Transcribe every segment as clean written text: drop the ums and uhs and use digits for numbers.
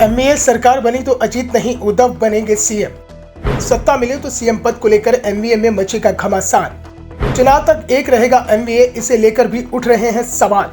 MVA सरकार बनी तो अजीत नहीं उद्धव बनेंगे सीएम। सत्ता मिली तो सीएम पद को लेकर एमवीए में मचेगा घमासान। चुनाव तक एक रहेगा एमवीए, इसे लेकर भी उठ रहे हैं सवाल।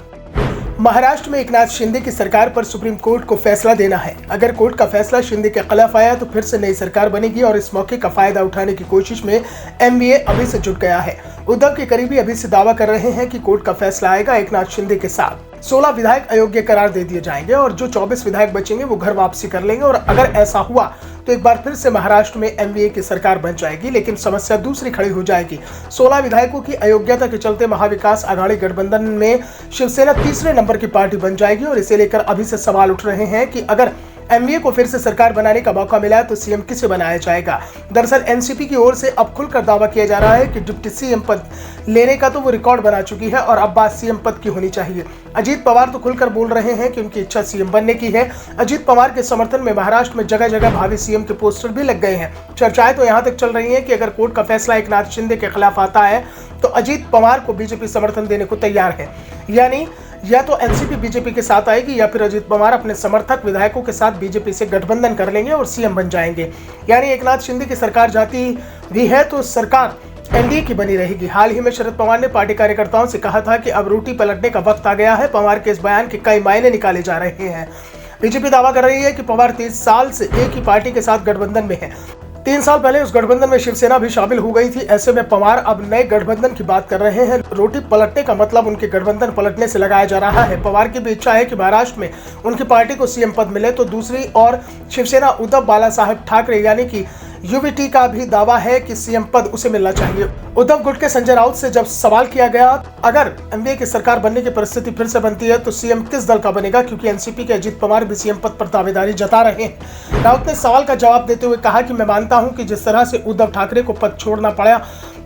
महाराष्ट्र में एकनाथ शिंदे की सरकार पर सुप्रीम कोर्ट को फैसला देना है। अगर कोर्ट का फैसला शिंदे के खिलाफ आया तो फिर से नई सरकार बनेगी और इस मौके का फायदा उठाने की कोशिश में एमवीए अभी से जुट गया है। उद्धव के करीबी अभी से दावा कर रहे हैं कि कोर्ट का फैसला आएगा एकनाथ शिंदे के साथ 16 विधायक अयोग्य करार दे दिए जाएंगे और जो 24 विधायक बचेंगे वो घर वापसी कर लेंगे और अगर ऐसा हुआ तो एक बार फिर से महाराष्ट्र में एमवीए की सरकार बन जाएगी। लेकिन समस्या दूसरी खड़ी हो जाएगी। 16 विधायकों की अयोग्यता के चलते महाविकास आघाड़ी गठबंधन में शिवसेना तीसरे नंबर की पार्टी बन जाएगी और इसे लेकर अभी से सवाल उठ रहे हैं कि अगर एमवीए को फिर से सरकार बनाने का मौका मिला तो सीएम किसे बनाया जाएगा। दरअसल एनसीपी की ओर से अब खुलकर दावा किया जा रहा है कि डिप्टी सीएम पद लेने का तो वो रिकॉर्ड बना चुकी है और अब बात सीएम पद की होनी चाहिए। अजीत पवार तो खुलकर बोल रहे हैं कि उनकी इच्छा सीएम बनने की है। अजीत पवार के समर्थन में महाराष्ट्र में जगह जगह भावी सीएम के पोस्टर भी लग गए हैं। चर्चाएं तो यहाँ तक चल रही हैं कि अगर कोर्ट का फैसला एकनाथ शिंदे के खिलाफ आता है तो अजीत पवार को बीजेपी समर्थन देने को तैयार है। यानी या तो एनसीपी बीजेपी के साथ आएगी या फिर अजीत पवार अपने समर्थक विधायकों के साथ बीजेपी से गठबंधन कर लेंगे और सीएम बन जाएंगे। यानी एकनाथ शिंदे की सरकार जाती भी है तो सरकार एनडीए की बनी रहेगी। हाल ही में शरद पवार ने पार्टी कार्यकर्ताओं से कहा था कि अब रोटी पलटने का वक्त आ गया है। पवार के इस बयान के कई मायने निकाले जा रहे हैं। बीजेपी दावा कर रही है कि पवार 30 साल से एक ही पार्टी के साथ गठबंधन में है। 3 साल पहले उस गठबंधन में शिवसेना भी शामिल हो गई थी। ऐसे में पवार अब नए गठबंधन की बात कर रहे हैं। रोटी पलटने का मतलब उनके गठबंधन पलटने से लगाया जा रहा है। पवार की भी इच्छा है कि महाराष्ट्र में उनकी पार्टी को सीएम पद मिले तो दूसरी और शिवसेना उद्धव बाला साहेब ठाकरे यानी कि यूवीटी का भी दावा है कि सीएम पद उसे मिलना चाहिए। उद्धव गुट के संजय राउत से जब सवाल किया गया अगर एमवीए की सरकार बनने की परिस्थिति फिर से बनती है तो सीएम किस दल का बनेगा, क्योंकि एनसीपी के अजीत पवार भी सीएम पद पर दावेदारी जता रहे हैं। राउत ने सवाल का जवाब देते हुए कहा कि मैं मानता हूं कि जिस तरह से उद्धव ठाकरे को पद छोड़ना पड़ा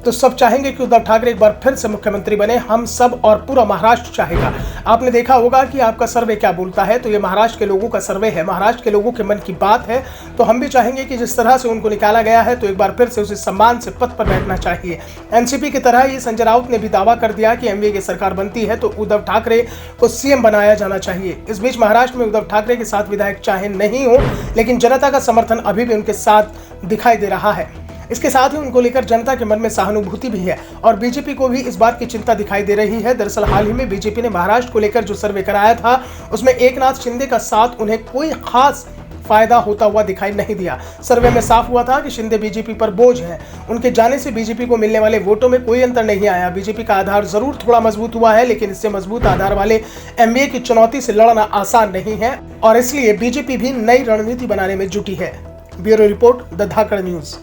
तो सब चाहेंगे कि उद्धव ठाकरे एक बार फिर से मुख्यमंत्री बने। हम सब और पूरा महाराष्ट्र चाहेगा। आपने देखा होगा कि आपका सर्वे क्या बोलता है, तो ये महाराष्ट्र के लोगों का सर्वे है, महाराष्ट्र के लोगों के मन की बात है। तो हम भी चाहेंगे कि जिस तरह से उनको निकाला गया है तो एक बार फिर से उसे सम्मान से पद पर बैठना चाहिए। एनसीपी की तरह ही संजय राउत ने भी दावा कर दिया कि एमवीए की सरकार बनती है तो उद्धव ठाकरे को सीएम बनाया जाना चाहिए। इस बीच महाराष्ट्र में उद्धव ठाकरे के साथ विधायक चाहे नहीं हो लेकिन जनता का समर्थन अभी भी उनके साथ दिखाई दे रहा है। इसके साथ ही उनको लेकर जनता के मन में सहानुभूति भी है और बीजेपी को भी इस बात की चिंता दिखाई दे रही है। दरअसल हाल ही में बीजेपी ने महाराष्ट्र को लेकर जो सर्वे कराया था उसमें एकनाथ शिंदे का साथ उन्हें कोई खास फायदा होता हुआ दिखाई नहीं दिया। सर्वे में साफ हुआ था कि शिंदे बीजेपी पर बोझ है। उनके जाने से बीजेपी को मिलने वाले वोटों में कोई अंतर नहीं आया। बीजेपी का आधार जरूर थोड़ा मजबूत हुआ है लेकिन इससे मजबूत आधार वाले एमवीए की चुनौती से लड़ना आसान नहीं है और इसलिए बीजेपी भी नई रणनीति बनाने में जुटी है। Bureau report, the Dhakad news.